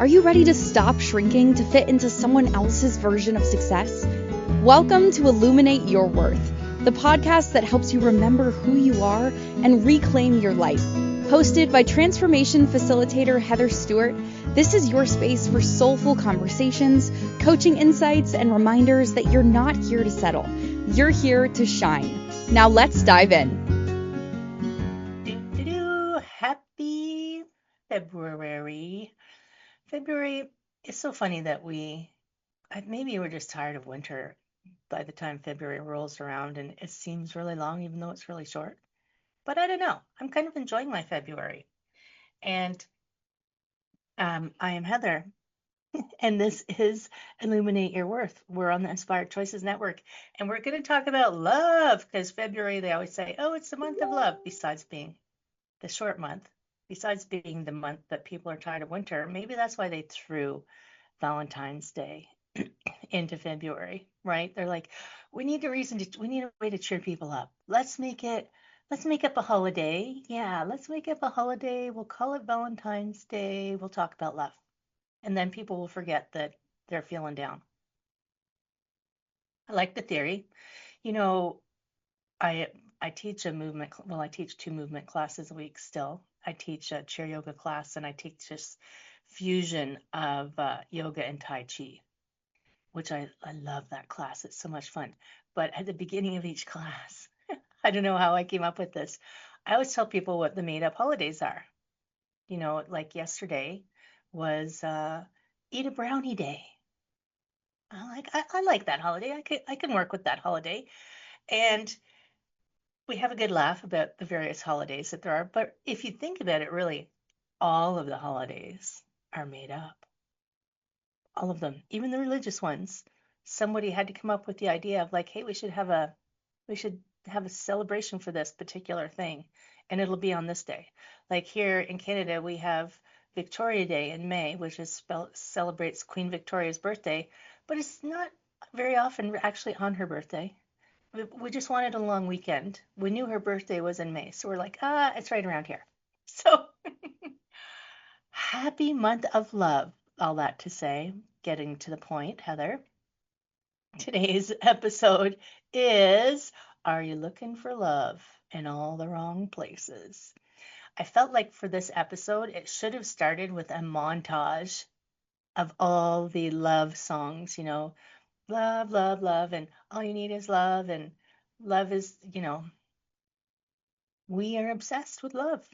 Are you ready to stop shrinking to fit into someone else's version of success? Welcome to Illuminate Your Worth, the podcast that helps you remember who you are and reclaim your life. Hosted by transformation facilitator Heather Stewart, this is your space for soulful conversations, coaching insights, and reminders that you're not here to settle. You're here to shine. Now let's dive in. Happy February. February is so funny that maybe we're just tired of winter by the time February rolls around and it seems really long, even though it's really short. But I don't know. I'm kind of enjoying my February. And I am Heather, and this is Illuminate Your Worth. We're on the Inspired Choices Network, and we're going to talk about love because February, they always say, oh, it's the month of love, besides being the short month, besides being the month that people are tired of winter. Maybe that's why they threw Valentine's Day into February, right? They're like, we need a way to cheer people up. Let's make up a holiday. Yeah, let's make up a holiday. We'll call it Valentine's Day. We'll talk about love. And then people will forget that they're feeling down. I like the theory. You know, I I teach I teach two movement classes a week still. I teach a chair yoga class and I teach this fusion of yoga and Tai Chi, which I love that class. It's so much fun. But at the beginning of each class, I don't know how I came up with this. I always tell people what the made up holidays are. You know, like yesterday was Eat a Brownie Day. I like that holiday. I can work with that holiday. And we have a good laugh about the various holidays that there are, but if you think about it, really, all of the holidays are made up. All of them, even the religious ones. Somebody had to come up with the idea of like, hey, we should have a celebration for this particular thing, and it'll be on this day. Like here in Canada, we have Victoria Day in May, which celebrates Queen Victoria's birthday, but it's not very often actually on her birthday. We just wanted a long weekend. We knew her birthday was in May, so we're like, it's right around here. So happy month of love. All that to say, getting to the point, Heather. Today's episode is Are You Looking for Love in All the Wrong Places? I felt like for this episode, it should have started with a montage of all the love songs, love, love, love, and all you need is love, and love is, we are obsessed with love.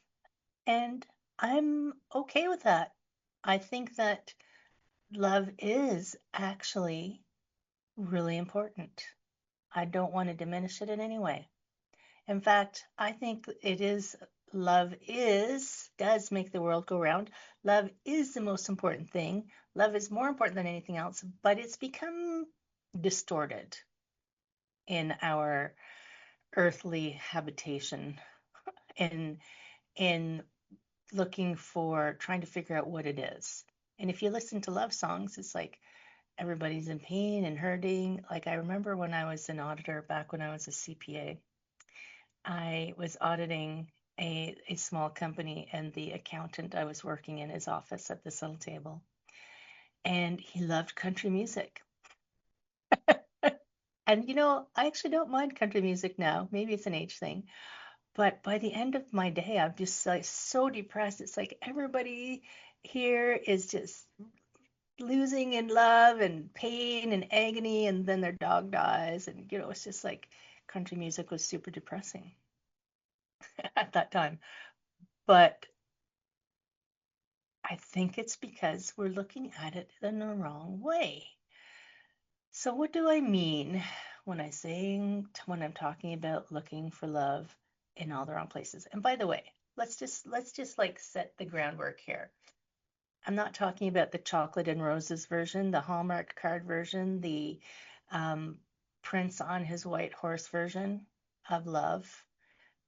And I'm okay with that. I think that love is actually really important. I don't want to diminish it in any way. In fact, I think does make the world go round. Love is the most important thing. Love is more important than anything else, but it's become distorted in our earthly habitation in in trying to figure out what it is. And if you listen to love songs, it's like everybody's in pain and hurting. Like I remember when I was an auditor back when I was a CPA, I was auditing a small company, and the accountant I was working in his office at this little table, and he loved country music. And I actually don't mind country music now. Maybe it's an age thing. But by the end of my day, I'm just like so depressed. It's like everybody here is just losing in love and pain and agony, and then their dog dies. And, it's just like country music was super depressing at that time. But I think it's because we're looking at it in the wrong way. So what do I mean when when I'm talking about looking for love in all the wrong places? And by the way, let's just like set the groundwork here. I'm not talking about the chocolate and roses version, the Hallmark card version, the um, Prince on his white horse version of love,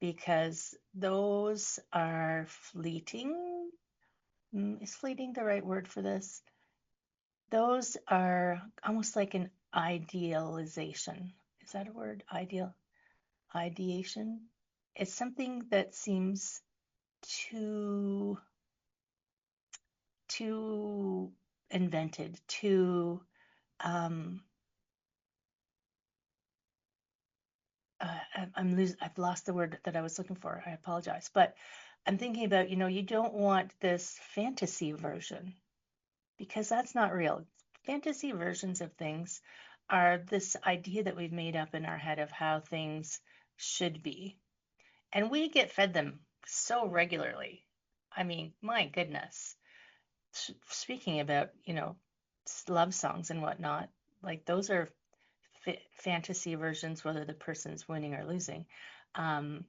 because those are fleeting. Is fleeting the right word for this? Those are almost like an idealization. Is that a word? Ideation? It's something that seems too too invented, too I've lost the word that I was looking for. I apologize. But I'm thinking about, you don't want this fantasy version because that's not real. Fantasy versions of things are this idea that we've made up in our head of how things should be. And we get fed them so regularly. I mean, my goodness. Speaking about, love songs and whatnot, like those are fantasy versions, whether the person's winning or losing. Um,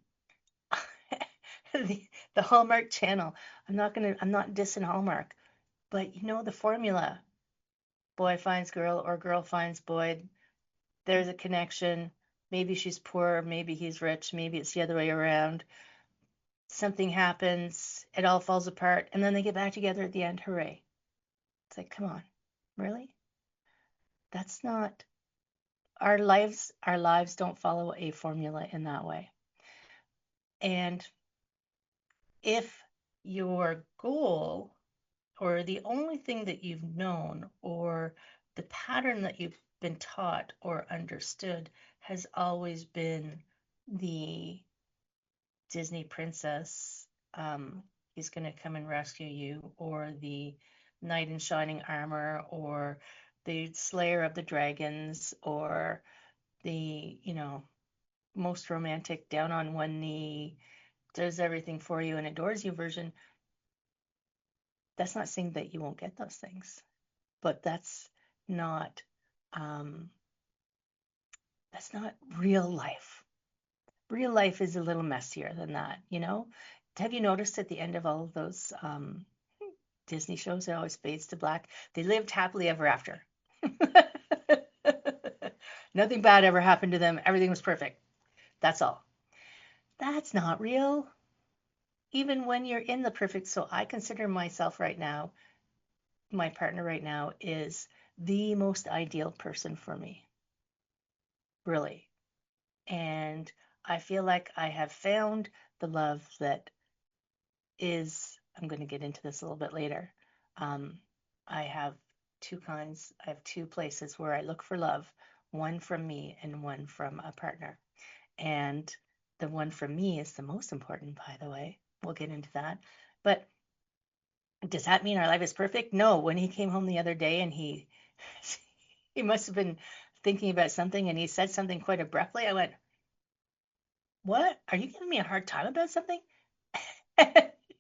the Hallmark Channel. I'm not dissing Hallmark, but the formula: boy finds girl or girl finds boy. There's a connection. Maybe she's poor, maybe he's rich, maybe it's the other way around. Something happens, it all falls apart, and then they get back together at the end. Hooray! It's like, come on, really? That's not our lives. Our lives don't follow a formula in that way. And if your goal or the only thing that you've known or the pattern that you've been taught or understood has always been the Disney princess, he's going to come and rescue you, or the knight in shining armor, or the slayer of the dragons, or the, most romantic down on one knee, does everything for you and adores you version. That's not saying that you won't get those things, but not um, that's not real life. Real life is a little messier than that. Have you noticed at the end of all of those Disney shows, it always fades to black? They lived happily ever after. Nothing bad ever happened to them. Everything was perfect. That's all. That's not real. Even when you're in the perfect, so I consider myself right now, my partner right now is the most ideal person for me, really. And I feel like I have found the love that is, I'm going to get into this a little bit later. Um, I have two kinds, I have two places where I look for love, one from me and one from a partner. And the one from me is the most important, by the way. We'll get into that. But does that mean our life is perfect? No. When he came home the other day and he he must have been thinking about something and he said something quite abruptly, I went, "What? Are you giving me a hard time about something?"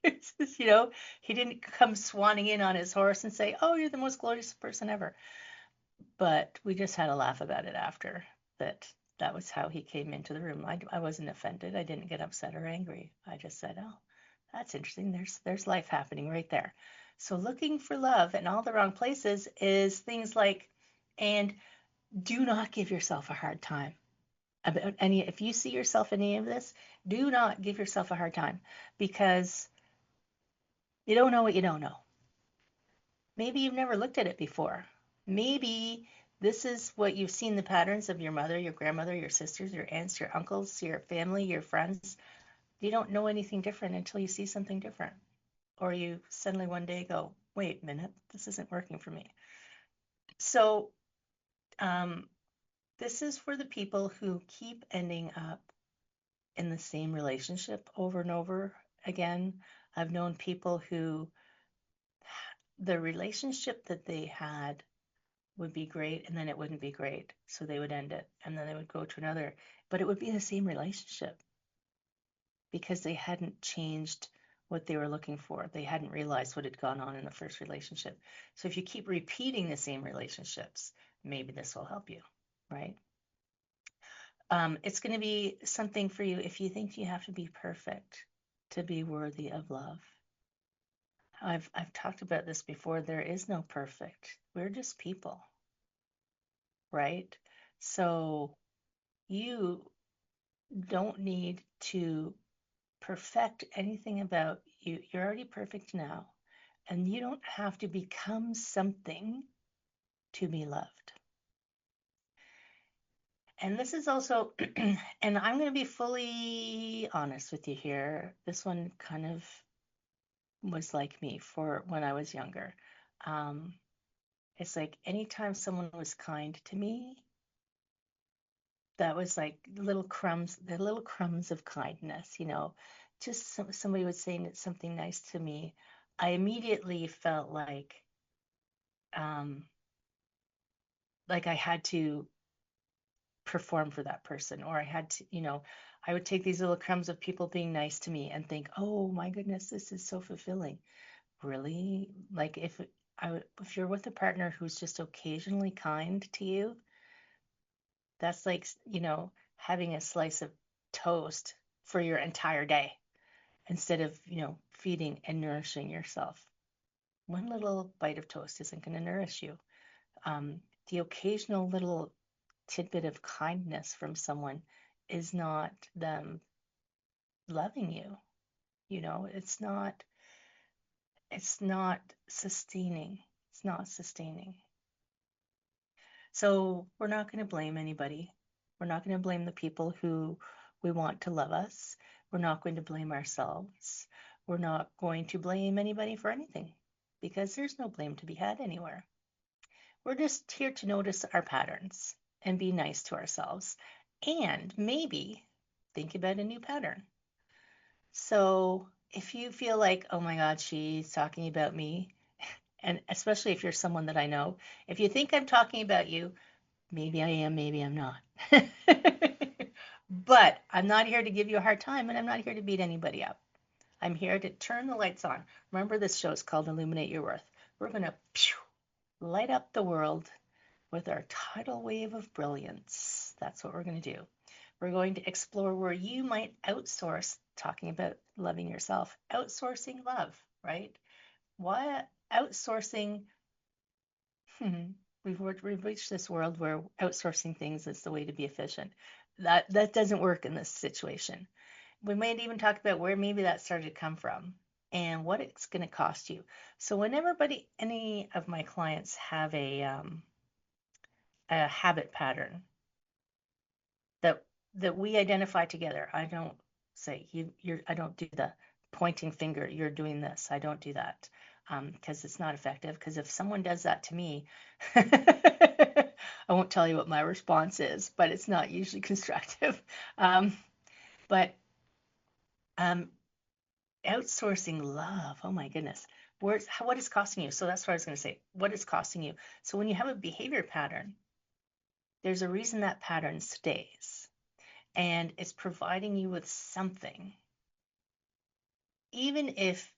It's just, he didn't come swanning in on his horse and say, "Oh, you're the most glorious person ever." But we just had a laugh about it after that. That was how he came into the room. I wasn't offended. I didn't get upset or angry. I just said, "Oh, that's interesting. There's life happening right there." So looking for love in all the wrong places is things like, and do not give yourself a hard time about any, if you see yourself in any of this, do not give yourself a hard time because you don't know what you don't know. Maybe you've never looked at it before. Maybe this is what you've seen, the patterns of your mother, your grandmother, your sisters, your aunts, your uncles, your family, your friends. You don't know anything different until you see something different. Or you suddenly one day go, wait a minute, this isn't working for me. So this is for the people who keep ending up in the same relationship over and over again. I've known people who the relationship that they had would be great and then it wouldn't be great. So they would end it and then they would go to another, but it would be the same relationship because they hadn't changed what they were looking for. They hadn't realized what had gone on in the first relationship. So if you keep repeating the same relationships, maybe this will help you, right? It's going to be something for you if you think you have to be perfect to be worthy of love. I've talked about this before. There is no perfect. We're just people, right? So you don't need to perfect anything about you. You're already perfect now, and you don't have to become something to be loved. And this is also, and I'm going to be fully honest with you here. This one kind of was like me for when I was younger. Um, it's like anytime someone was kind to me, that was like the little crumbs of kindness, just somebody was saying something nice to me. I immediately felt um, like I had to perform for that person, or I had to, I would take these little crumbs of people being nice to me and think, oh my goodness, this is so fulfilling. Really? Like if you're with a partner who's just occasionally kind to you, that's like, having a slice of toast for your entire day instead of, feeding and nourishing yourself. One little bite of toast isn't going to nourish you. Um, the occasional little tidbit of kindness from someone is not them loving you. It's not sustaining. It's not sustaining. So we're not going to blame anybody. We're not going to blame the people who we want to love us. We're not going to blame ourselves. We're not going to blame anybody for anything because there's no blame to be had anywhere. We're just here to notice our patterns and be nice to ourselves and maybe think about a new pattern. So if you feel like, oh my God, she's talking about me, and especially if you're someone that I know, if you think I'm talking about you, maybe I am, maybe I'm not. But I'm not here to give you a hard time, and I'm not here to beat anybody up. I'm here to turn the lights on. Remember, this show is called Illuminate Your Worth. We're going to light up the world with our tidal wave of brilliance. That's what we're going to do. We're going to explore where you might outsource, talking about loving yourself, outsourcing love, right? Why outsourcing? We've reached this world where outsourcing things is the way to be efficient. That doesn't work in this situation. We might even talk about where maybe that started to come from and what it's going to cost you. So when any of my clients have a habit pattern that we identify together, I don't say I don't do the pointing finger, you're doing this. I don't do that because it's not effective. Because if someone does that to me, I won't tell you what my response is, but it's not usually constructive. But um, outsourcing love, oh my goodness, what is costing you? So that's what I was going to say. What is costing you? So when you have a behavior pattern, there's a reason that pattern stays, and it's providing you with something. Even if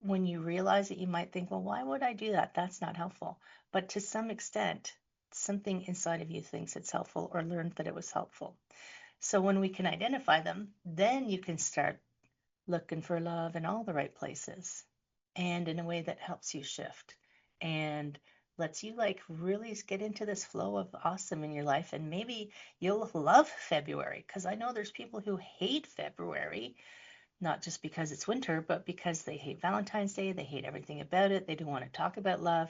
when you realize it, you might think, well, why would I do that? That's not helpful. But to some extent, something inside of you thinks it's helpful or learned that it was helpful. So when we can identify them, then you can start looking for love in all the right places and in a way that helps you shift and lets you like really get into this flow of awesome in your life. And maybe you'll love February, because I know there's people who hate February, not just because it's winter, but because they hate Valentine's Day, they hate everything about it, they don't want to talk about love.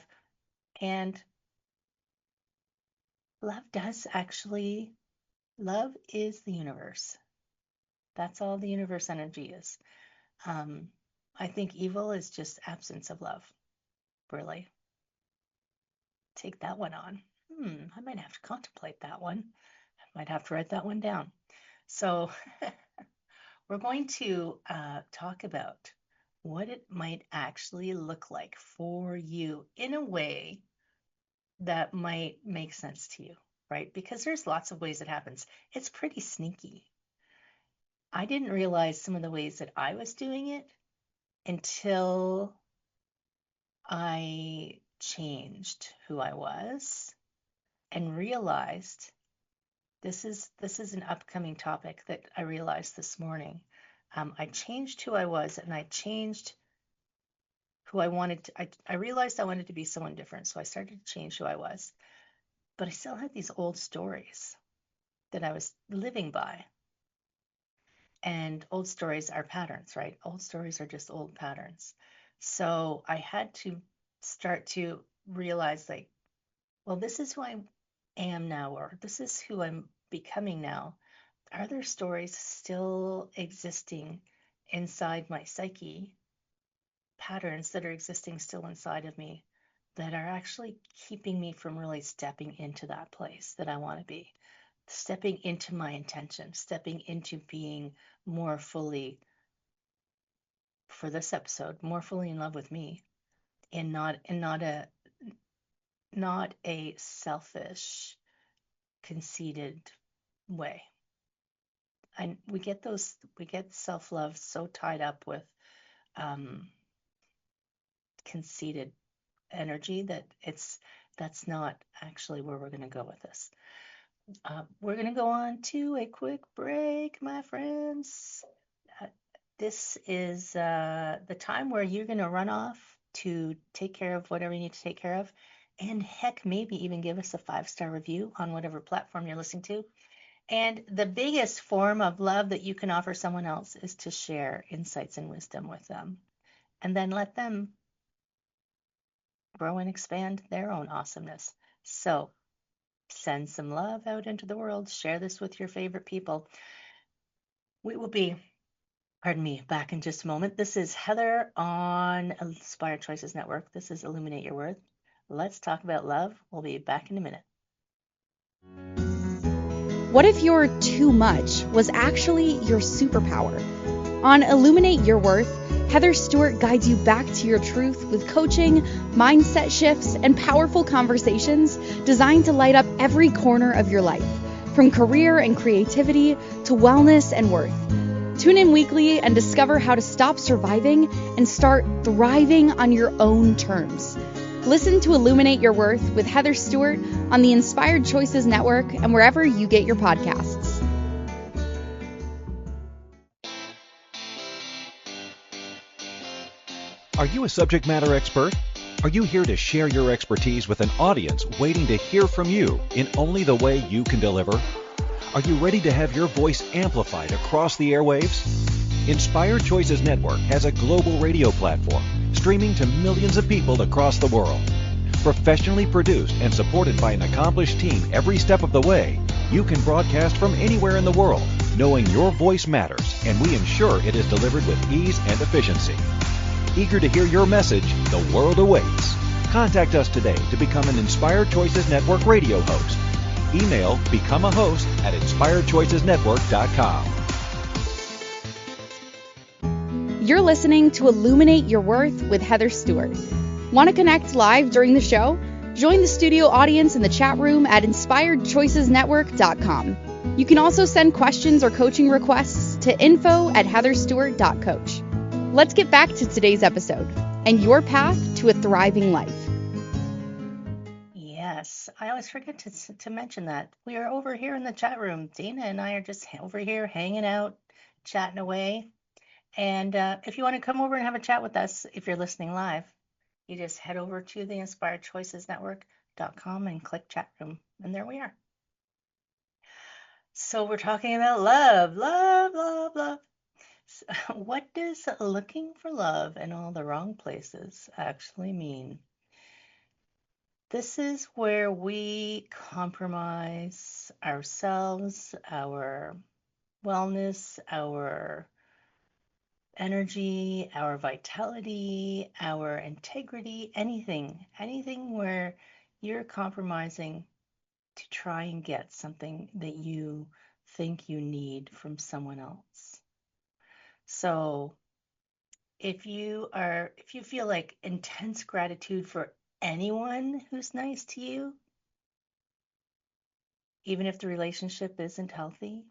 And love is the universe. That's all the universe energy is. Um, I think evil is just absence of love, really. Take that one on. I might have to contemplate that one. I might have to write that one down. So we're going to talk about what it might actually look like for you in a way that might make sense to you, right? Because there's lots of ways it happens. It's pretty sneaky. I didn't realize some of the ways that I was doing it until I changed who I was and realized this is an upcoming topic that I realized this morning. I changed who I was, and I changed who I wanted to. I realized I wanted to be someone different, so I started to change who I was. But I still had these old stories that I was living by. And old stories are patterns, right? Old stories are just old patterns. So I had to start to realize, like, well, this is who I am now, or this is who I'm becoming now. Are there stories still existing inside my psyche, patterns that are existing still inside of me that are actually keeping me from really stepping into that place that I want to be, stepping into my intention, stepping into being more fully, for this episode, more fully in love with me, and not a selfish, conceited way. And we get self-love so tied up with um, conceited energy that that's not actually where we're going to go with this. We're going to go on to a quick break, my friends. Uh, this is the time where you're going to run off to take care of whatever you need to take care of. And heck, maybe even give us a 5-star review on whatever platform you're listening to. And the biggest form of love that you can offer someone else is to share insights and wisdom with them. And then let them grow and expand their own awesomeness. So send some love out into the world. Share this with your favorite people. We will be, pardon me, back in just a moment. This is Heather on Inspired Choices Network. This is Illuminate Your Worth. Let's talk about love. We'll be back in a minute. What if your too much was actually your superpower? On Illuminate Your Worth, Heather Stewart guides you back to your truth with coaching, mindset shifts, and powerful conversations designed to light up every corner of your life, from career and creativity to wellness and worth. Tune in weekly and discover how to stop surviving and start thriving on your own terms. Listen to Illuminate Your Worth with Heather Stewart on the Inspired Choices Network and wherever you get your podcasts. Are you a subject matter expert? Are you here to share your expertise with an audience waiting to hear from you in only the way you can deliver? Are you ready to have your voice amplified across the airwaves? Inspired Choices Network has a global radio platform streaming to millions of people across the world. Professionally produced and supported by an accomplished team every step of the way, you can broadcast from anywhere in the world, knowing your voice matters, and we ensure it is delivered with ease and efficiency. Eager to hear your message, the world awaits. Contact us today to become an Inspired Choices Network radio host. Email becomeahost@inspiredchoicesnetwork.com. You're listening to Illuminate Your Worth with Heather Stewart. Want to connect live during the show? Join the studio audience in the chat room at inspiredchoicesnetwork.com. You can also send questions or coaching requests to info@heatherstewart.coach. Let's get back to today's episode and your path to a thriving life. Yes, I always forget to mention that. We are over here in the chat room. Dana and I are just over here hanging out, chatting away. And if you want to come over and have a chat with us, if you're listening live, you just head over to the inspiredchoicesnetwork.com and click chat room. And there we are. So we're talking about love, love, love, love. So what does looking for love in all the wrong places actually mean? This is where we compromise ourselves, our wellness, our energy, our vitality, our integrity, anything where you're compromising to try and get something that you think you need from someone else. So if you feel like intense gratitude for anyone who's nice to you, even if the relationship isn't healthy.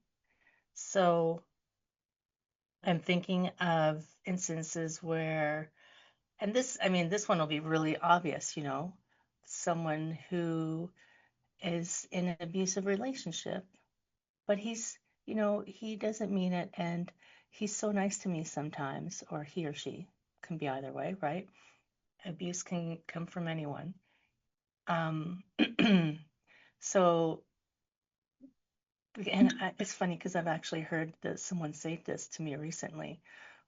So I'm thinking of instances where, and this one will be really obvious, someone who is in an abusive relationship, but he doesn't mean it, and he's so nice to me sometimes, or he or she, can be either way, right? Abuse can come from anyone. So, and it's funny because I've actually heard that someone say this to me recently.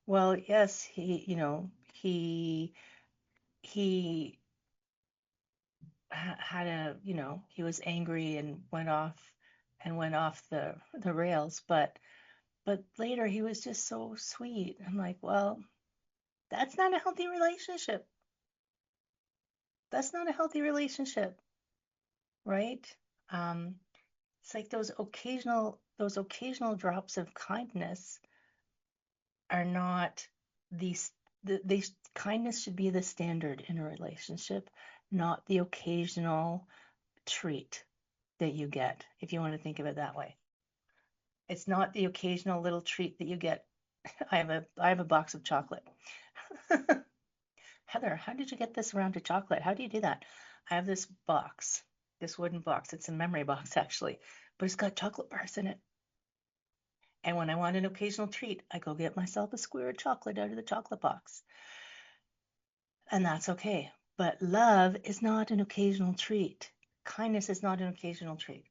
Well, yes, he had he was angry and went off the rails, but later he was just so sweet. I'm like, well, That's not a healthy relationship. That's not a healthy relationship, right? Um, it's like those occasional drops of kindness are not these. Kindness should be the standard in a relationship, not the occasional treat that you get, if you want to think of it that way. It's not the occasional little treat that you get. I have a box of chocolate. Heather, how did you get this round of chocolate? How do you do that? I have this box, this wooden box. It's a memory box actually, but it's got chocolate bars in it. And when I want an occasional treat, I go get myself a square of chocolate out of the chocolate box. And that's okay. But love is not an occasional treat. Kindness is not an occasional treat.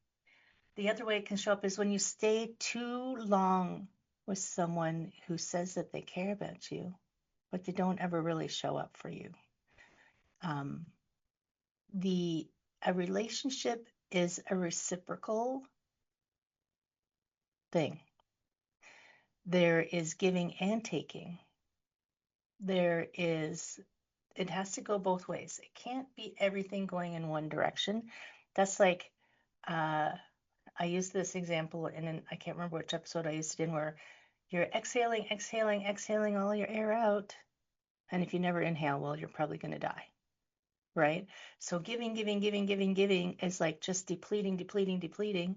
The other way it can show up is when you stay too long with someone who says that they care about you, but they don't ever really show up for you. Um, a relationship is a reciprocal thing. There is giving and taking. It has to go both ways. It can't be everything going in one direction. That's like, I used this example I can't remember which episode I used it in, where you're exhaling, exhaling, exhaling all your air out. And if you never inhale, well, you're probably going to die, right? So giving, giving, giving, giving, giving is like just depleting, depleting, depleting.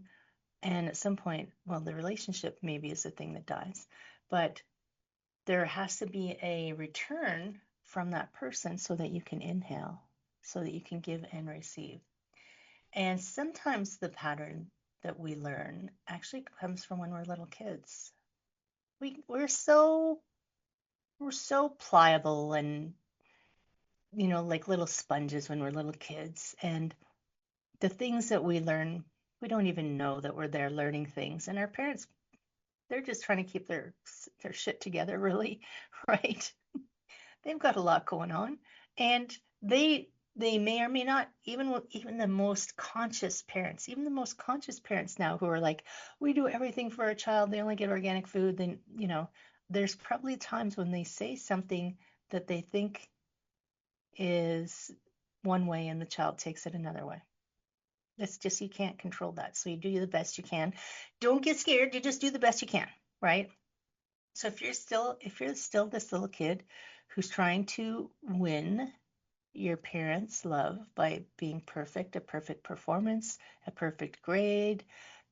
And at some point, well, the relationship maybe is the thing that dies, but there has to be a return from that person so that you can inhale, so that you can give and receive. And sometimes the pattern that we learn actually comes from when we're little kids. We're so pliable and, like little sponges when we're little kids. And the things that we learn, we don't even know that we're there learning things. And our parents, they're just trying to keep their shit together, really, right? They've got a lot going on, and they may or may not, even the most conscious parents, now who are like, we do everything for our child, they only get organic food, then there's probably times when they say something that they think is one way and the child takes it another way. It's just, you can't control that. So you do the best you can. Don't get scared. You just do the best you can, right? So if you're still this little kid who's trying to win your parents' love by being perfect, a perfect performance, a perfect grade,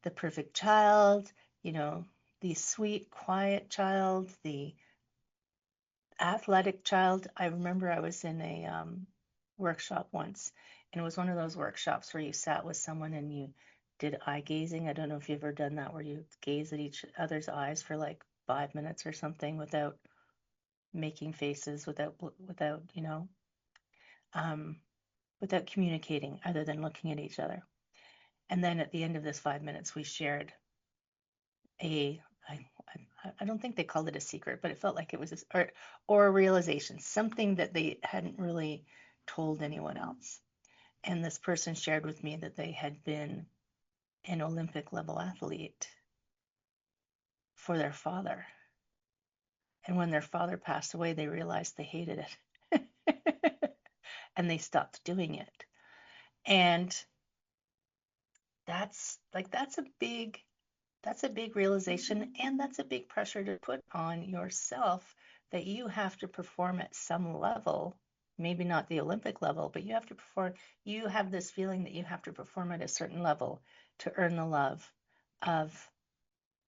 the perfect child, the sweet, quiet child, the athletic child. I remember I was in a workshop once, and it was one of those workshops where you sat with someone and you did eye gazing. I don't know if you've ever done that, where you gaze at each other's eyes for like 5 minutes or something without making faces, um, without communicating other than looking at each other. And then at the end of this 5 minutes, we shared I don't think they called it a secret, but it felt like it was or a realization, something that they hadn't really told anyone else. And this person shared with me that they had been an Olympic level athlete for their father. And when their father passed away, they realized they hated it. And they stopped doing it. And that's a big realization, and that's a big pressure to put on yourself, that you have to perform at some level, maybe not the Olympic level, but you have to perform. You have this feeling that you have to perform at a certain level to earn the love of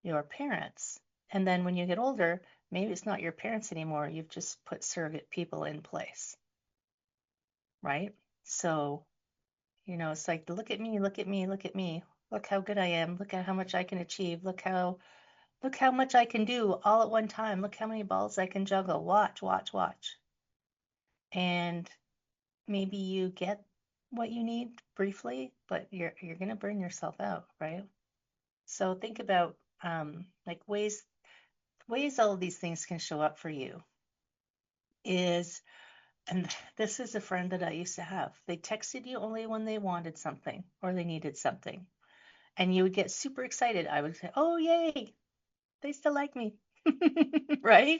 your parents. And then when you get older, maybe it's not your parents anymore. You've just put surrogate people in place, right? So, it's like, look at me, look at me, look at me. Look how good I am. Look at how much I can achieve. Look how much I can do all at one time. Look how many balls I can juggle. Watch, watch, watch. And maybe you get what you need briefly, but you're going to burn yourself out, right? So think about like ways all of these things can show up for you and this is a friend that I used to have. They texted you only when they wanted something or they needed something. And you would get super excited. I would say, oh, yay, they still like me, right?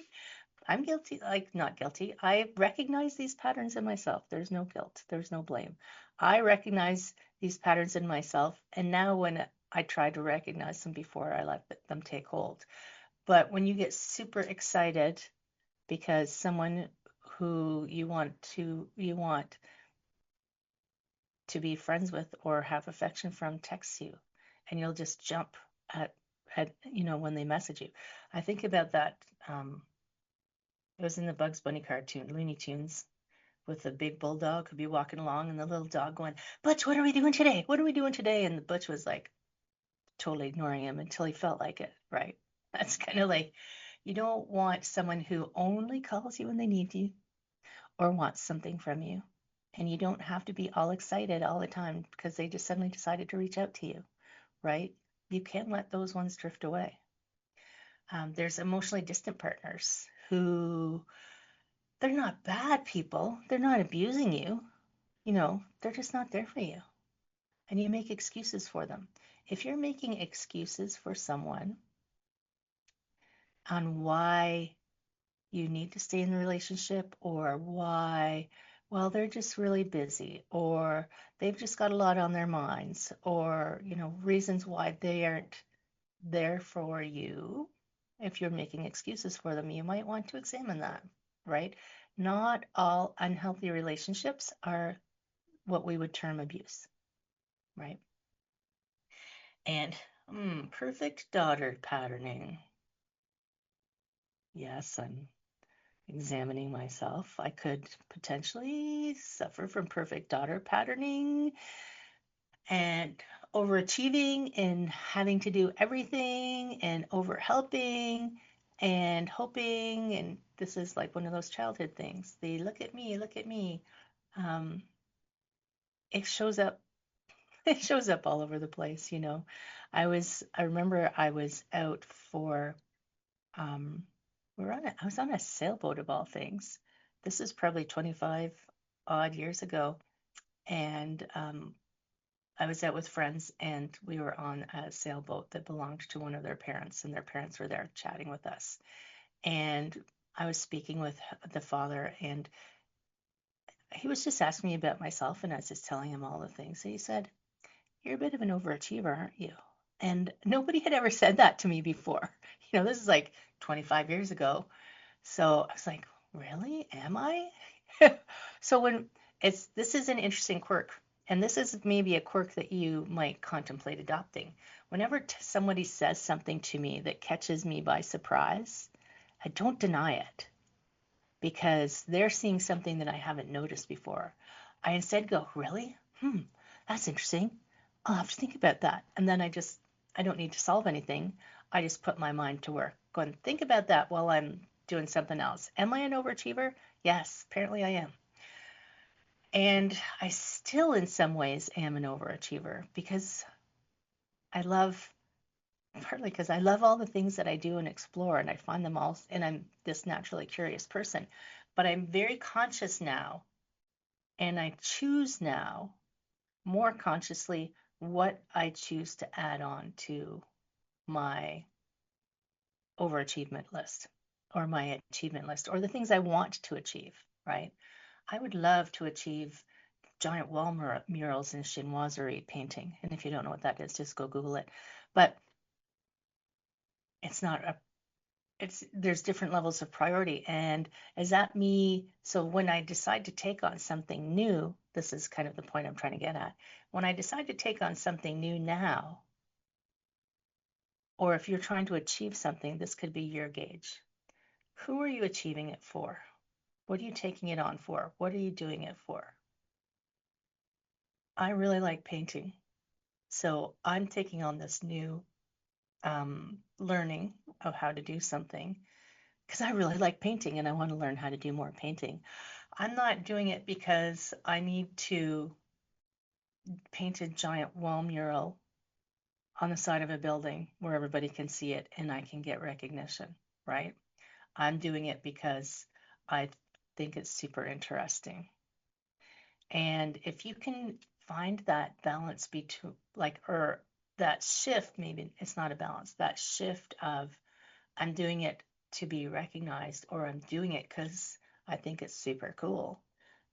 I'm guilty, like not guilty. I recognize these patterns in myself. There's no guilt. There's no blame. I recognize these patterns in myself. And now when I try to recognize them before I let them take hold. But when you get super excited because someone who you want to be friends with or have affection from texts you, and you'll just jump at when they message you. I think about that. It was in the Bugs Bunny cartoon, Looney Tunes, with the big bulldog who'd be walking along and the little dog going, Butch, what are we doing today? What are we doing today? And the Butch was like totally ignoring him until he felt like it, right? That's kind of like you don't want someone who only calls you when they need you or wants something from you. And you don't have to be all excited all the time because they just suddenly decided to reach out to you, right? You can let those ones drift away. There's emotionally distant partners who they're not bad people. They're not abusing you. They're just not there for you. And you make excuses for them. If you're making excuses for someone on why you need to stay in the relationship or why, well, they're just really busy or they've just got a lot on their minds or, reasons why they aren't there for you. If you're making excuses for them, you might want to examine that, right? Not all unhealthy relationships are what we would term abuse, right? And perfect daughter patterning. Yes, I'm examining myself. I could potentially suffer from perfect daughter patterning and overachieving and having to do everything and overhelping and hoping. And this is like one of those childhood things. They look at me, look at me. Um, it shows up. It shows up all over the place. I remember I was out for um, I was on a sailboat of all things. This is probably 25 odd years ago. And I was out with friends and we were on a sailboat that belonged to one of their parents, and their parents were there chatting with us. And I was speaking with the father, and he was just asking me about myself, and I was just telling him all the things. So he said, "You're a bit of an overachiever, aren't you?" And nobody had ever said that to me before. This is like 25 years ago. So I was like, really? Am I? So this is an interesting quirk, and this is maybe a quirk that you might contemplate adopting. Whenever somebody says something to me that catches me by surprise, I don't deny it because they're seeing something that I haven't noticed before. I instead go, really? That's interesting. I'll have to think about that. And then I don't need to solve anything. I just put my mind to work. Go and think about that while I'm doing something else. Am I an overachiever? Yes, apparently I am. And I still, in some ways, am an overachiever because partly because I love all the things that I do and explore, and I find them all, and I'm this naturally curious person. But I'm very conscious now, and I choose now more consciously what I choose to add on to my overachievement list or my achievement list or the things I want to achieve, right? I would love to achieve giant wall murals in chinoiserie painting. And if you don't know what that is, just go Google it. But it's not there's different levels of priority. And is that me? So when I decide to take on something new, this is kind of the point I'm trying to get at. When I decide to take on something new now, or if you're trying to achieve something, this could be your gauge. Who are you achieving it for? What are you taking it on for? What are you doing it for? I really like painting. So I'm taking on this new learning of how to do something because I really like painting and I want to learn how to do more painting. I'm not doing it because I need to paint a giant wall mural on the side of a building where everybody can see it and I can get recognition, right? I'm doing it because I think it's super interesting. And if you can find that balance between, or that shift, maybe it's not a balance, that shift of I'm doing it to be recognized, or I'm doing it because I think it's super cool,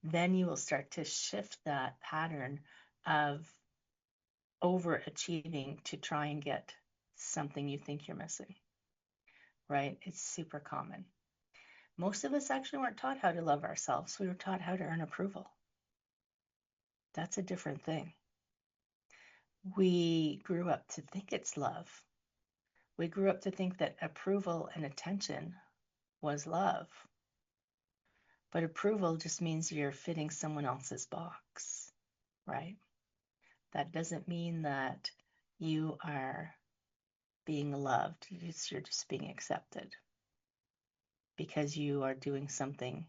then you will start to shift that pattern of overachieving to try and get something you think you're missing, right? It's super common. Most of us actually weren't taught how to love ourselves. We were taught how to earn approval. That's a different thing. We grew up to think it's love. We grew up to think that approval and attention was love. But approval just means you're fitting someone else's box, right? That doesn't mean that you are being loved. You're just being accepted because you are doing something.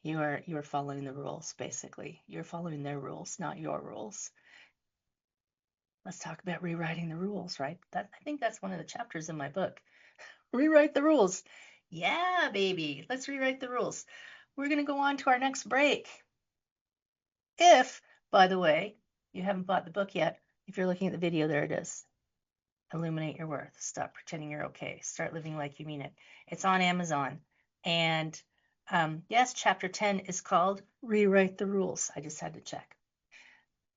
You are following the rules, basically. You're following their rules, not your rules. Let's talk about rewriting the rules, right? I think that's one of the chapters in my book. Rewrite the rules. Yeah, baby. Let's rewrite the rules. We're going to go on to our next break. If, by the way, you haven't bought the book yet, if you're looking at the video, there it is. Illuminate Your Worth. Stop pretending you're okay. Start living like you mean it. It's on Amazon. And yes, chapter 10 is called Rewrite the Rules. I just had to check.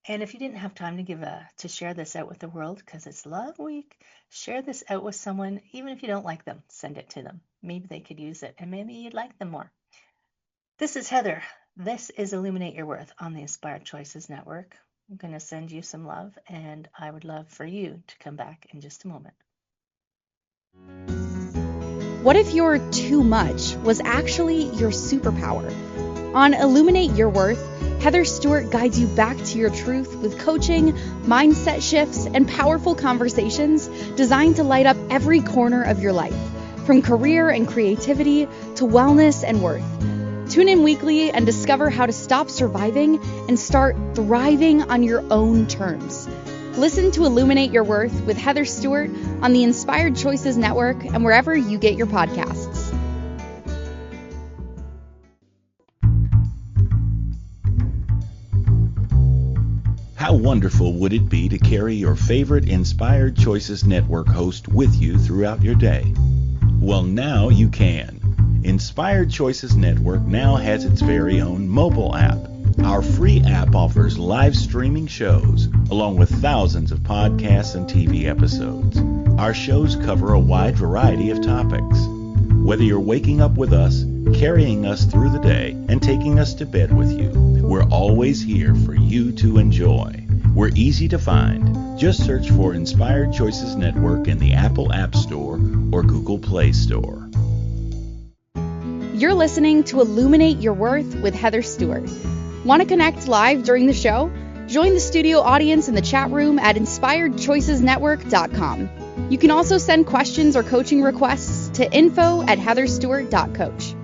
And if you didn't have time to share this out with the world because it's Love Week, share this out with someone. Even if you don't like them, send it to them. Maybe they could use it, and maybe you'd like them more. This is Heather. This is Illuminate Your Worth on the Inspired Choices Network. I'm going to send you some love, and I would love for you to come back in just a moment. What if your too much was actually your superpower? On Illuminate Your Worth, Heather Stewart guides you back to your truth with coaching, mindset shifts, and powerful conversations designed to light up every corner of your life, from career and creativity to wellness and worth. Tune in weekly and discover how to stop surviving and start thriving on your own terms. Listen to Illuminate Your Worth with Heather Stewart on the Inspired Choices Network and wherever you get your podcasts. How wonderful would it be to carry your favorite Inspired Choices Network host with you throughout your day? Well, now you can. Inspired Choices Network now has its very own mobile app. Our free app offers live streaming shows, along with thousands of podcasts and TV episodes. Our shows cover a wide variety of topics. Whether you're waking up with us, carrying us through the day, and taking us to bed with you, we're always here for you to enjoy. We're easy to find. Just search for Inspired Choices Network in the Apple App Store or Google Play Store. You're listening to Illuminate Your Worth with Heather Stewart. Want to connect live during the show? Join the studio audience in the chat room at inspiredchoicesnetwork.com. You can also send questions or coaching requests to info@heatherstewart.coach.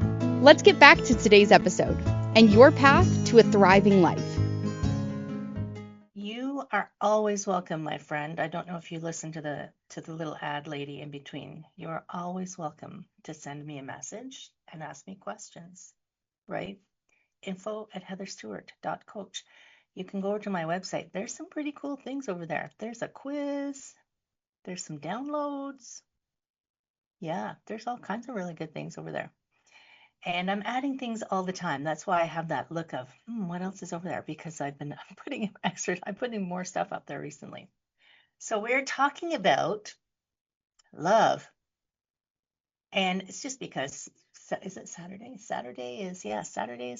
Let's get back to today's episode and your path to a thriving life. You are always welcome, my friend. I don't know if you listen to the little ad lady in between. You are always welcome to send me a message and ask me questions, right? info@heatherstewart.coach. You can go over to my website. There's some pretty cool things over there. There's a quiz. There's some downloads. Yeah, there's all kinds of really good things over there. And I'm adding things all the time. That's why I have that look of, what else is over there? Because I'm putting more stuff up there recently. So we're talking about love. And it's just because, is it Saturday? Saturday is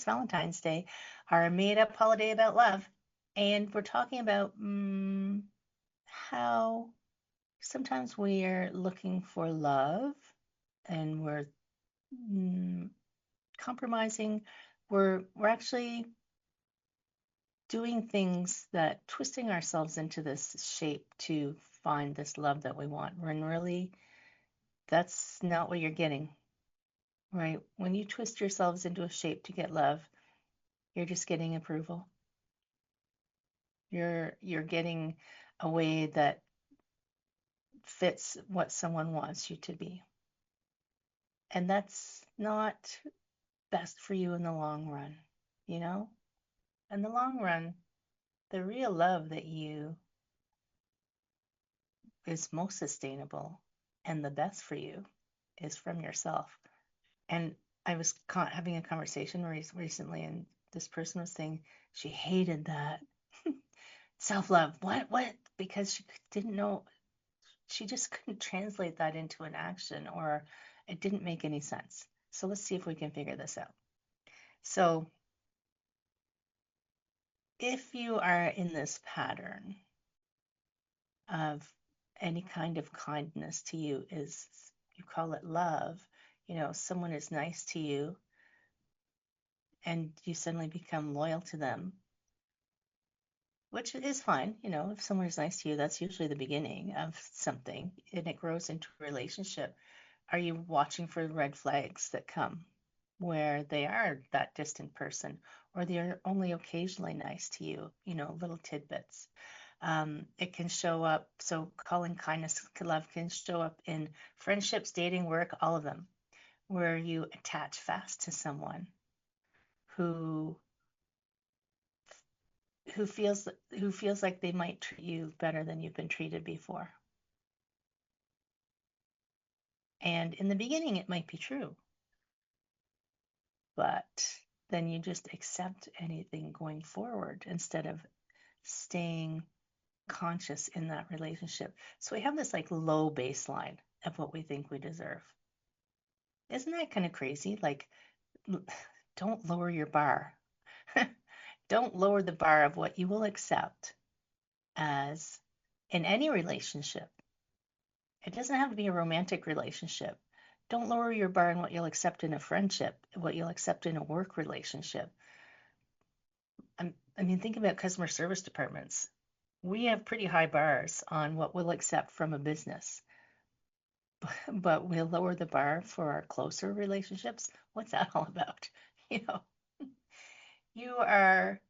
Valentine's Day, our made-up holiday about love. And we're talking about how sometimes we are looking for love and we're compromising. We're actually doing things that twisting ourselves into this shape to find this love that we want. When really, that's not what you're getting, right? When you twist yourselves into a shape to get love, you're just getting approval. You're getting a way that fits what someone wants you to be. And that's not best for you in the long run, you know? In the long run, the real love that you is most sustainable and the best for you is from yourself. And I was having a conversation recently, and this person was saying she hated that self-love. What? Because she didn't know, she just couldn't translate that into an action, or it didn't make any sense. So let's see if we can figure this out. So if you are in this pattern of any kind of kindness to you, is, you call it love, someone is nice to you and you suddenly become loyal to them, which is fine. If someone is nice to you, that's usually the beginning of something, and it grows into a relationship. Are you watching for red flags that come where they are that distant person, or they're only occasionally nice to you, little tidbits? It can show up, so calling kindness love can show up in friendships, dating, work, all of them, where you attach fast to someone who feels like they might treat you better than you've been treated before. And in the beginning, it might be true, but then you just accept anything going forward instead of staying conscious in that relationship. So we have this like low baseline of what we think we deserve. Isn't that kind of crazy? Like, don't lower your bar. Don't lower the bar of what you will accept as in any relationship. It doesn't have to be a romantic relationship. Don't lower your bar in what you'll accept in a friendship, what you'll accept in a work relationship. I mean, think about customer service departments. We have pretty high bars on what we'll accept from a business, but we'll lower the bar for our closer relationships. What's that all about? You are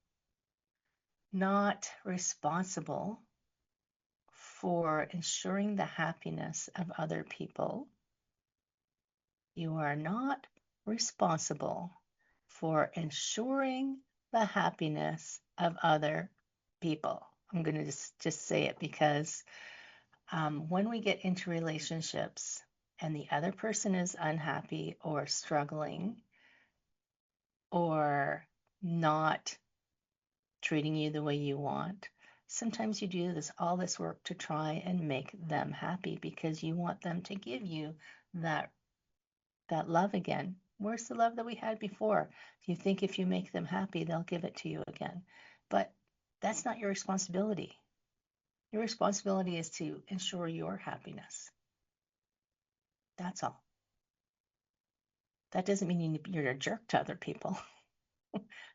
not responsible for ensuring the happiness of other people. You are not responsible for ensuring the happiness of other people. I'm going to just say it because when we get into relationships and the other person is unhappy or struggling or not treating you the way you want, sometimes you do all this work to try and make them happy because you want them to give you that love again. Where's the love that we had before? You think if you make them happy, they'll give it to you again. But that's not your responsibility. Your responsibility is to ensure your happiness. That's all. That doesn't mean you're a jerk to other people.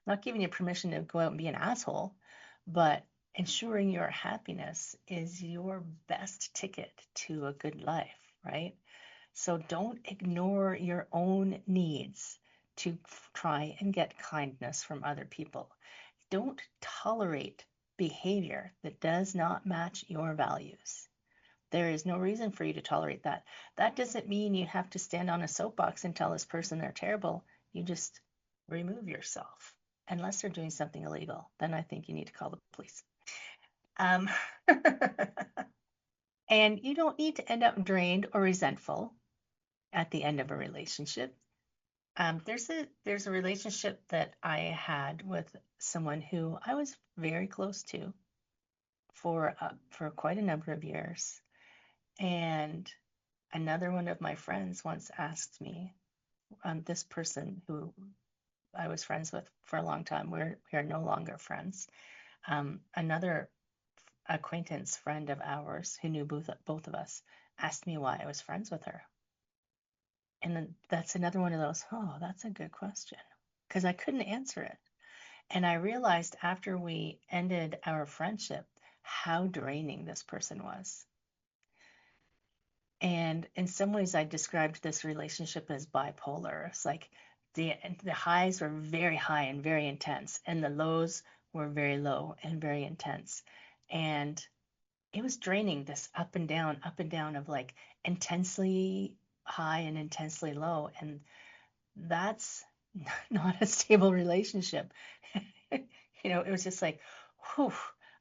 Not giving you permission to go out and be an asshole, but ensuring your happiness is your best ticket to a good life, right? So don't ignore your own needs to try and get kindness from other people. Don't tolerate behavior that does not match your values. There is no reason for you to tolerate that. That doesn't mean you have to stand on a soapbox and tell this person they're terrible. You just remove yourself. Unless they're doing something illegal, then I think you need to call the police. And you don't need to end up drained or resentful at the end of a relationship. There's a relationship that I had with someone who I was very close to for quite a number of years, and another one of my friends once asked me, this person who I was friends with for a long time, we are no longer friends. Another acquaintance friend of ours who knew both of us asked me why I was friends with her. And then that's another one of those, oh, that's a good question, because I couldn't answer it. And I realized after we ended our friendship how draining this person was. And in some ways, I described this relationship as bipolar. It's like the highs were very high and very intense, and the lows were very low and very intense. And it was draining, this up and down of like intensely high and intensely low. And that's not a stable relationship. It was just like, whew,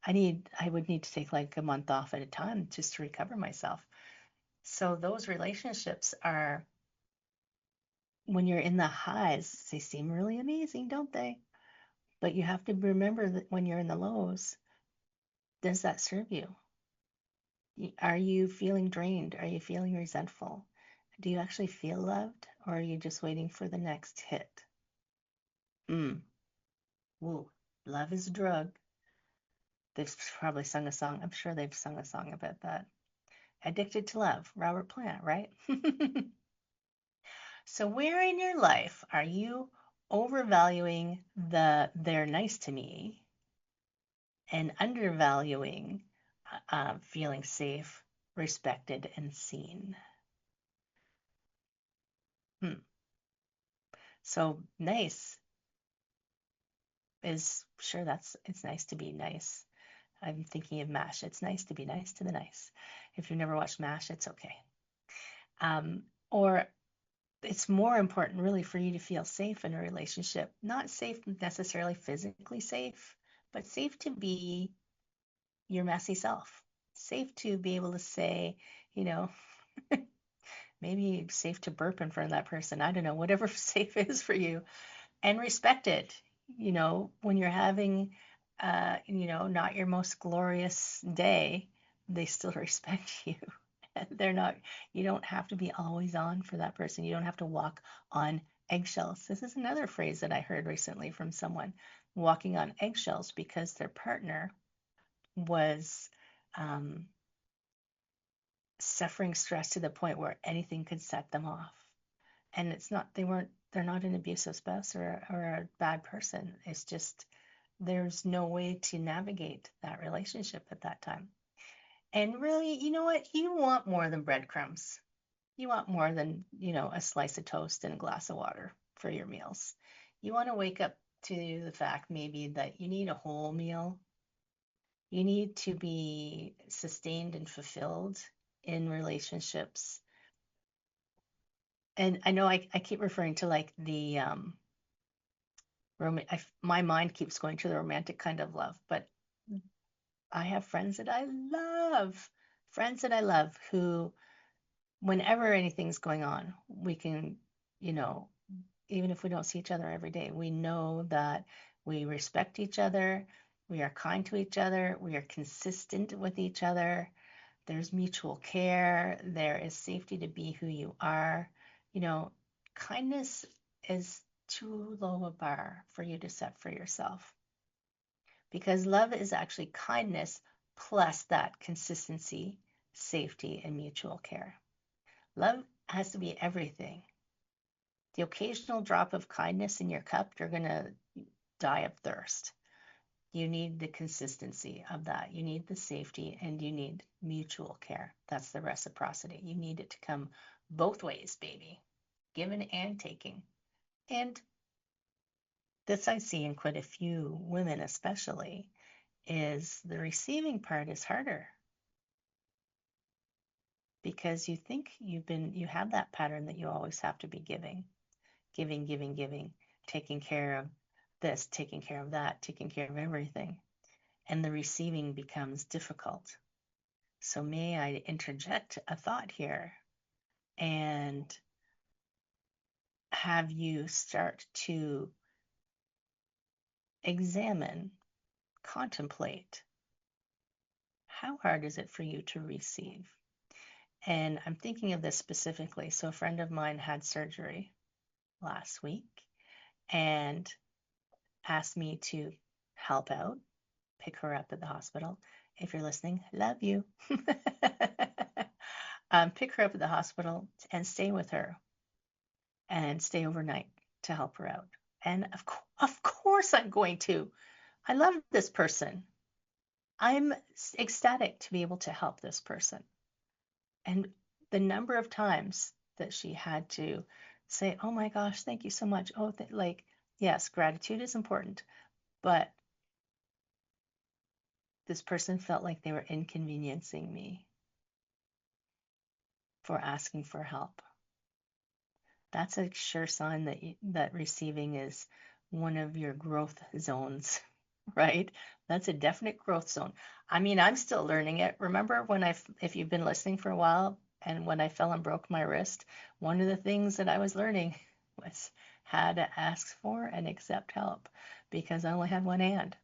I would need to take like a month off at a time just to recover myself. So those relationships are when you're in the highs, they seem really amazing, don't they? But you have to remember that when you're in the lows, does that serve you? Are you feeling drained? Are you feeling resentful? Do you actually feel loved, or are you just waiting for the next hit? Woo, love is a drug. They've probably sung a song. I'm sure they've sung a song about that. Addicted to Love, Robert Plant, right? So where in your life are you overvaluing the they're nice to me and undervaluing feeling safe, respected, and seen? So nice is sure it's nice to be nice. I'm thinking of MASH. It's nice to be nice to the nice. If you've never watched MASH, it's okay. Or it's more important really for you to feel safe in a relationship. Not safe necessarily physically safe, but safe to be your messy self. Safe to be able to say, you know, maybe safe to burp in front of that person. I don't know, whatever safe is for you. And respect it. When you're having, not your most glorious day, they still respect you. They're not, you don't have to be always on for that person. You don't have to walk on eggshells. This is another phrase that I heard recently from someone, walking on eggshells because their partner was suffering stress to the point where anything could set them off. And they're not an abusive spouse or a bad person. It's just, there's no way to navigate that relationship at that time. And really, you know what? You want more than breadcrumbs. You want more than, a slice of toast and a glass of water for your meals. You want to wake up to the fact maybe that you need a whole meal. You need to be sustained and fulfilled in relationships. And I know I keep referring to like the my mind keeps going to the romantic kind of love, but I have friends that I love who, whenever anything's going on, we can, even if we don't see each other every day, we know that we respect each other, we are kind to each other, we are consistent with each other, there's mutual care, there is safety to be who you are. Kindness is too low a bar for you to set for yourself, because love is actually kindness plus that consistency, safety, and mutual care. Love has to be everything. The occasional drop of kindness in your cup, you're going to die of thirst. You need the consistency of that. You need the safety, and you need mutual care. That's the reciprocity. You need it to come both ways, baby. Giving and taking. And this I see in quite a few women especially, is the receiving part is harder. Because you think you have that pattern that you always have to be giving, taking care of this, taking care of that, taking care of everything. And the receiving becomes difficult. So may I interject a thought here and have you start to examine, contemplate, how hard is it for you to receive? And I'm thinking of this specifically. So a friend of mine had surgery last week and asked me to help out, pick her up at the hospital. If you're listening, love you. Pick her up at the hospital and stay with her and stay overnight to help her out. And of course I'm going to. I love this person. I'm ecstatic to be able to help this person. And the number of times that she had to say, oh my gosh, thank you so much. Oh, yes, gratitude is important, but this person felt like they were inconveniencing me for asking for help. That's a sure sign that receiving is one of your growth zones, right? That's a definite growth zone. I mean, I'm still learning it. Remember if you've been listening for a while, and when I fell and broke my wrist, one of the things that I was learning was had to ask for and accept help because I only had one hand.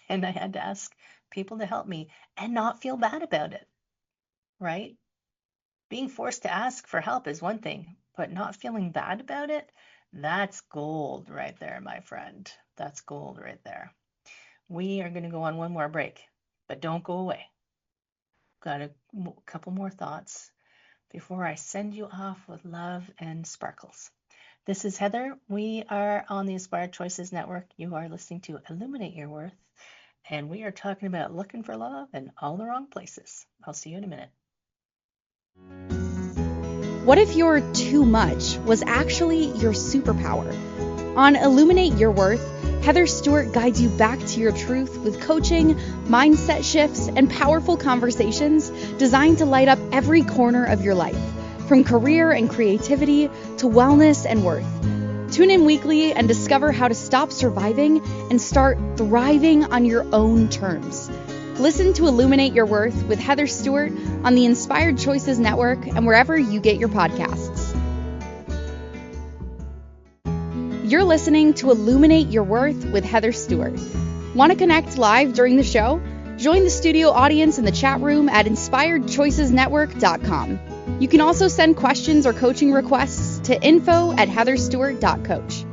And I had to ask people to help me and not feel bad about it, right? Being forced to ask for help is one thing, but not feeling bad about it, that's gold right there, my friend. That's gold right there. We are going to go on one more break, but don't go away. Got a couple more thoughts before I send you off with love and sparkles. This is Heather. We are on the Inspired Choices Network. You are listening to Illuminate Your Worth, and we are talking about looking for love in all the wrong places. I'll see you in a minute. What if your too much was actually your superpower? On Illuminate Your Worth, Heather Stewart guides you back to your truth with coaching, mindset shifts, and powerful conversations designed to light up every corner of your life, from career and creativity to wellness and worth. Tune in weekly and discover how to stop surviving and start thriving on your own terms. Listen to Illuminate Your Worth with Heather Stewart on the Inspired Choices Network and wherever you get your podcasts. You're listening to Illuminate Your Worth with Heather Stewart. Want to connect live during the show? Join the studio audience in the chat room at inspiredchoicesnetwork.com. You can also send questions or coaching requests to info@heatherstewart.coach.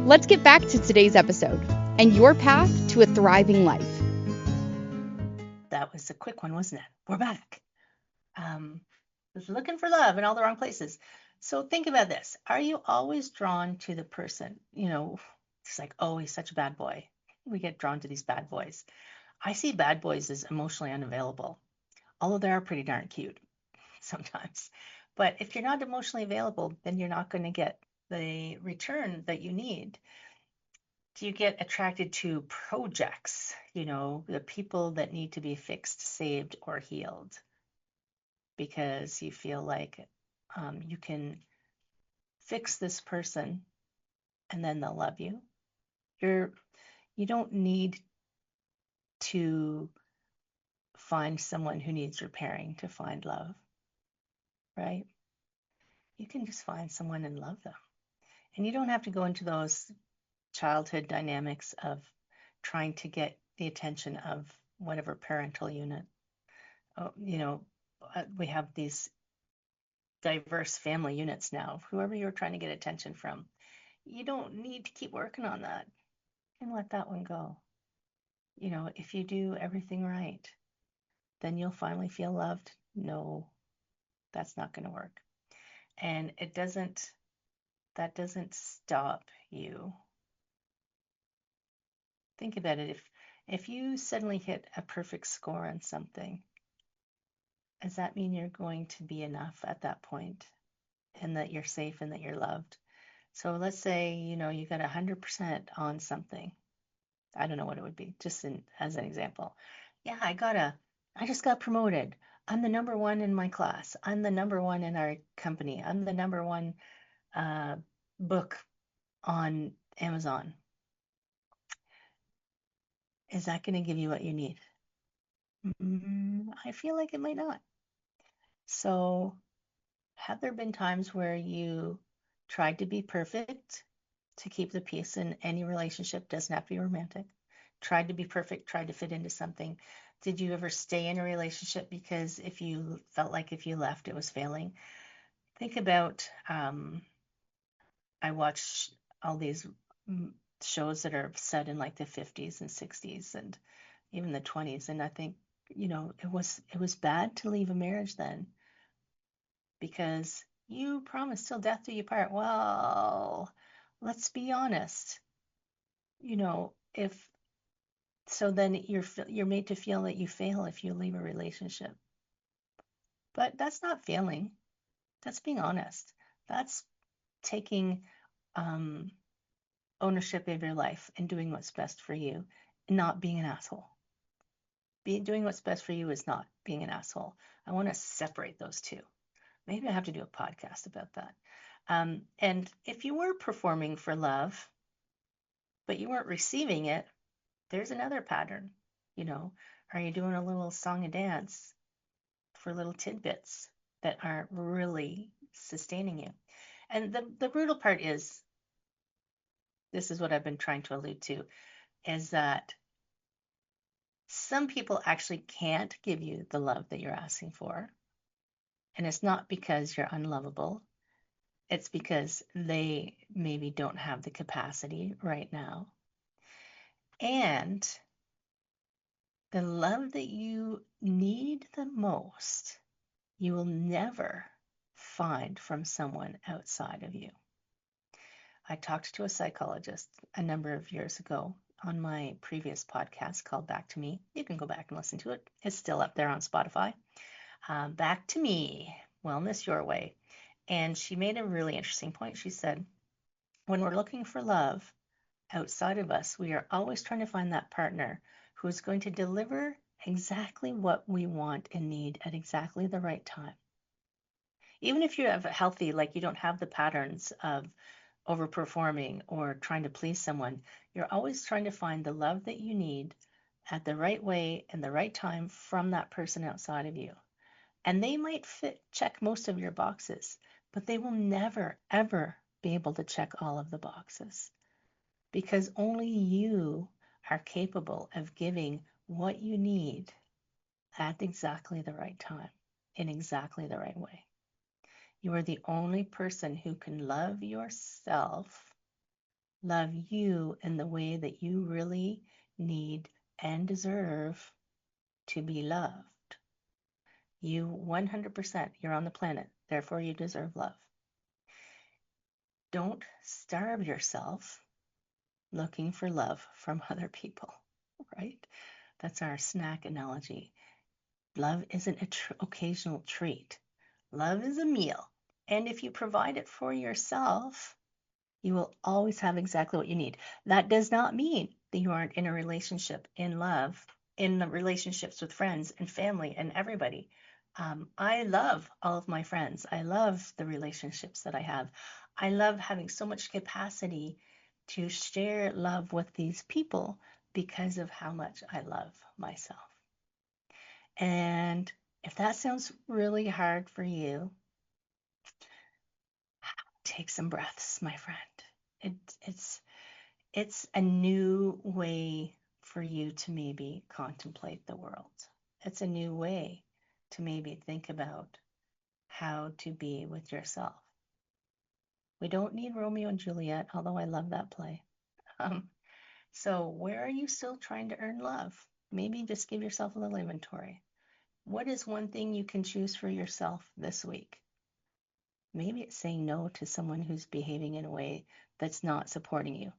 Let's get back to today's episode and your path to a thriving life. That was a quick one, wasn't it? We're back. Was looking for love in all the wrong places. So think about this. Are you always drawn to the person? It's like, oh, he's such a bad boy. We get drawn to these bad boys. I see bad boys as emotionally unavailable, although they are pretty darn cute sometimes. But if you're not emotionally available, then you're not going to get the return that you need. Do you get attracted to projects, the people that need to be fixed, saved, or healed? Because you feel like you can fix this person and then they'll love you. You don't need to find someone who needs repairing to find love, right? You can just find someone and love them. And you don't have to go into those childhood dynamics of trying to get the attention of whatever parental unit. We have these diverse family units now, whoever you're trying to get attention from. You don't need to keep working on that. You can let that one go. If you do everything right, then you'll finally feel loved. No, that's not going to work. And that doesn't stop you. Think about it. If you suddenly hit a perfect score on something, does that mean you're going to be enough at that point and that you're safe and that you're loved? So let's say, you got 100% on something. I don't know what it would be, just as an example. Yeah, I just got promoted. I'm the number one in my class. I'm the number one in our company. I'm the number one book on Amazon. Is that going to give you what you need? I feel like it might not. So have there been times where you tried to be perfect to keep the peace in any relationship? Doesn't have to be romantic. Tried to be perfect, tried to fit into something. Did you ever stay in a relationship because if you felt like if you left, it was failing? Think about, I watch all these shows that are set in like the 50s and 60s and even the 20s. And I think, it was bad to leave a marriage then because you promised till death do you part. Well, let's be honest. Then you're made to feel that you fail if you leave a relationship. But that's not failing. That's being honest. That's taking ownership of your life and doing what's best for you and not being an asshole. Doing what's best for you is not being an asshole. I want to separate those two. Maybe I have to do a podcast about that. And if you were performing for love, but you weren't receiving it, there's another pattern. Are you doing a little song and dance for little tidbits that aren't really sustaining you? And the brutal part is this is what I've been trying to allude to, is that some people actually can't give you the love that you're asking for. And it's not because you're unlovable. It's because they maybe don't have the capacity right now. And the love that you need the most, you will never find from someone outside of you. I talked to a psychologist a number of years ago on my previous podcast called Back to Me. You can go back and listen to it. It's still up there on Spotify. Back to Me, Wellness Your Way. And she made a really interesting point. She said, when we're looking for love outside of us, we are always trying to find that partner who is going to deliver exactly what we want and need at exactly the right time. Even if you have a healthy, like you don't have the patterns of overperforming or trying to please someone, you're always trying to find the love that you need at the right way and the right time from that person outside of you. And they might check most of your boxes, but they will never, ever be able to check all of the boxes, because only you are capable of giving what you need at exactly the right time, in exactly the right way. You are the only person who can love yourself, love you in the way that you really need and deserve to be loved. You 100%, you're on the planet, therefore you deserve love. Don't starve yourself looking for love from other people, right? That's our snack analogy. Love isn't an occasional treat. Love is a meal. And if you provide it for yourself, you will always have exactly what you need. That does not mean that you aren't in a relationship, in love, in the relationships with friends and family and everybody. I love all of my friends. I love the relationships that I have. I love having so much capacity to share love with these people because of how much I love myself. And if that sounds really hard for you, take some breaths, my friend. It's a new way for you to maybe contemplate the world. It's a new way to maybe think about how to be with yourself. We don't need Romeo and Juliet, although I love that play. So where are you still trying to earn love? Maybe just give yourself a little inventory. What is one thing you can choose for yourself this week? Maybe it's saying no to someone who's behaving in a way that's not supporting you.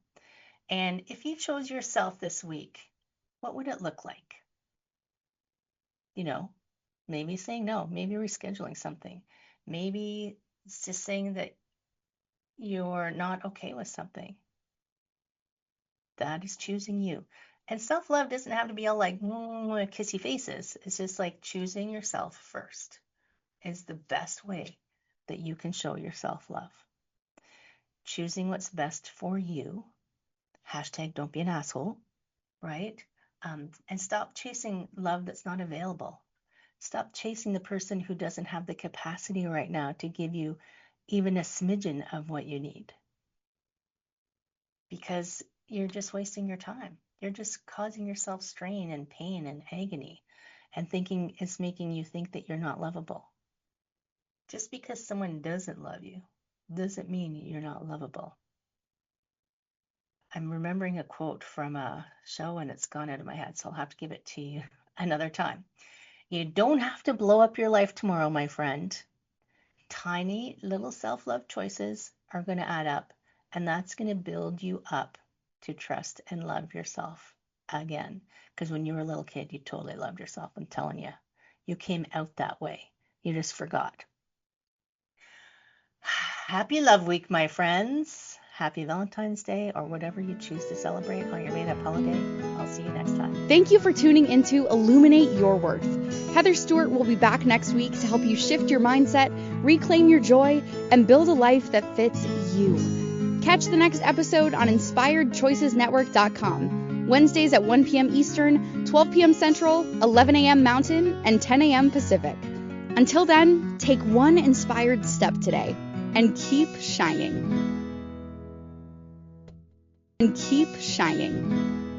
And if you chose yourself this week, what would it look like? Maybe saying no, maybe rescheduling something. Maybe it's just saying that you're not okay with something. That is choosing you. And self-love doesn't have to be all like kissy faces. It's just like choosing yourself first is the best way that you can show yourself love. Choosing what's best for you. # don't be an asshole, right? And stop chasing love that's not available. Stop chasing the person who doesn't have the capacity right now to give you even a smidgen of what you need. Because you're just wasting your time. You're just causing yourself strain and pain and agony and thinking it's making you think that you're not lovable. Just because someone doesn't love you doesn't mean you're not lovable. I'm remembering a quote from a show and it's gone out of my head, so I'll have to give it to you another time. You don't have to blow up your life tomorrow, my friend. Tiny little self-love choices are going to add up, and that's going to build you up to trust and love yourself again. Because when you were a little kid, you totally loved yourself. I'm telling you, you came out that way. You just forgot. Happy Love Week, my friends. Happy Valentine's Day, or whatever you choose to celebrate on your made-up holiday. I'll see you next time. Thank you for tuning into Illuminate Your Worth. Heather Stewart will be back next week to help you shift your mindset, reclaim your joy, and build a life that fits you. Catch the next episode on InspiredChoicesNetwork.com, Wednesdays at 1 p.m. Eastern, 12 p.m. Central, 11 a.m. Mountain, and 10 a.m. Pacific. Until then, take one inspired step today and keep shining. and keep shining.